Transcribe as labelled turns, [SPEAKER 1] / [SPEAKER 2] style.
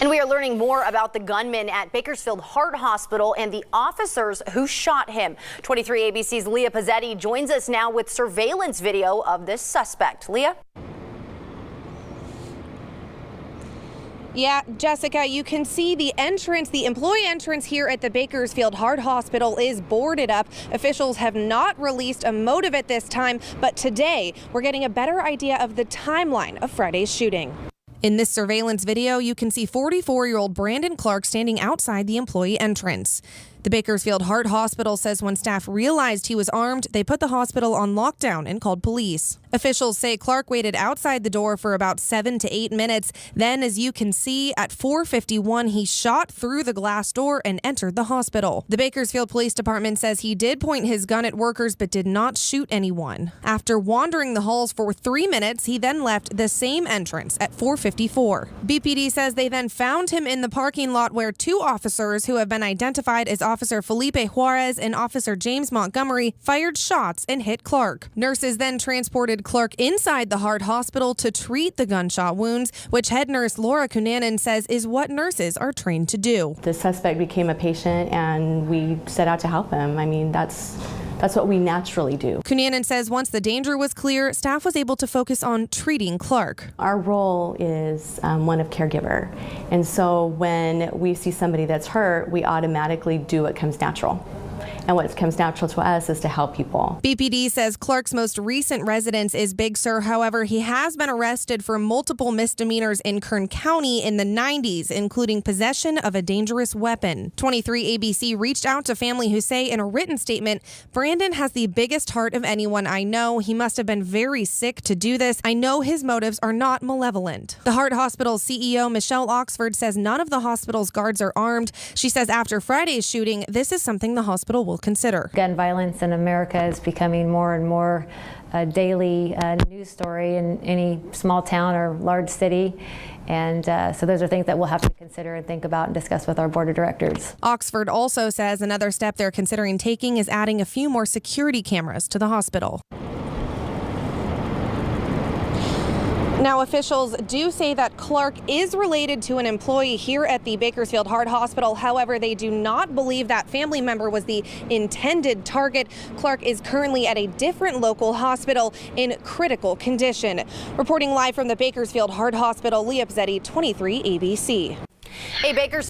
[SPEAKER 1] And we are learning more about the gunman at Bakersfield Heart Hospital and the officers who shot him. 23 ABC's Leah Pizzetti joins us now with surveillance video of this suspect. Leah?
[SPEAKER 2] Yeah, Jessica, you can see the entrance, the employee entrance here at the Bakersfield Heart Hospital is boarded up. Officials have not released a motive at this time, but today we're getting a better idea of the timeline of Friday's shooting. In this surveillance video, you can see 44-year-old Brandon Clark standing outside the employee entrance. The Bakersfield Heart Hospital says when staff realized he was armed, they put the hospital on lockdown and called police. Officials say Clark waited outside the door for about 7 to 8 minutes. Then, as you can see, at 4:51, he shot through the glass door and entered the hospital. The Bakersfield Police Department says he did point his gun at workers but did not shoot anyone. After wandering the halls for 3 minutes, he then left the same entrance at 4:54. BPD says they then found him in the parking lot where two officers who have been identified as Officer Felipe Juarez and Officer James Montgomery fired shots and hit Clark. Nurses then transported Clark inside the Heart Hospital to treat the gunshot wounds, which head nurse Laura Cunanan says is what nurses are trained to do.
[SPEAKER 3] The suspect became a patient and we set out to help him. I mean, that's what we naturally do.
[SPEAKER 2] Cunanan says once the danger was clear, staff was able to focus on treating Clark.
[SPEAKER 3] Our role is one of caregiver. And so when we see somebody that's hurt, we automatically do what comes natural. And what comes natural to us is to help people.
[SPEAKER 2] BPD says Clark's most recent residence is Big Sur. However, he has been arrested for multiple misdemeanors in Kern County in the 90s, including possession of a dangerous weapon. 23 ABC reached out to family who say in a written statement, Brandon has the biggest heart of anyone I know. He must have been very sick to do this. I know his motives are not malevolent. The Heart Hospital CEO, Michelle Oxford, says none of the hospital's guards are armed. She says after Friday's shooting, this is something the hospital will consider.
[SPEAKER 4] Gun violence in America is becoming more and more a daily news story in any small town or large city. And so those are things that we'll have to consider and think about and discuss with our board of directors.
[SPEAKER 2] Oxford also says another step they're considering taking is adding a few more security cameras to the hospital. Now, officials do say that Clark is related to an employee here at the Bakersfield Heart Hospital. However, they do not believe that family member was the intended target. Clark is currently at a different local hospital in critical condition. Reporting live from the Bakersfield Heart Hospital, Leah Pizzetti, 23 ABC.
[SPEAKER 1] A Bakersfield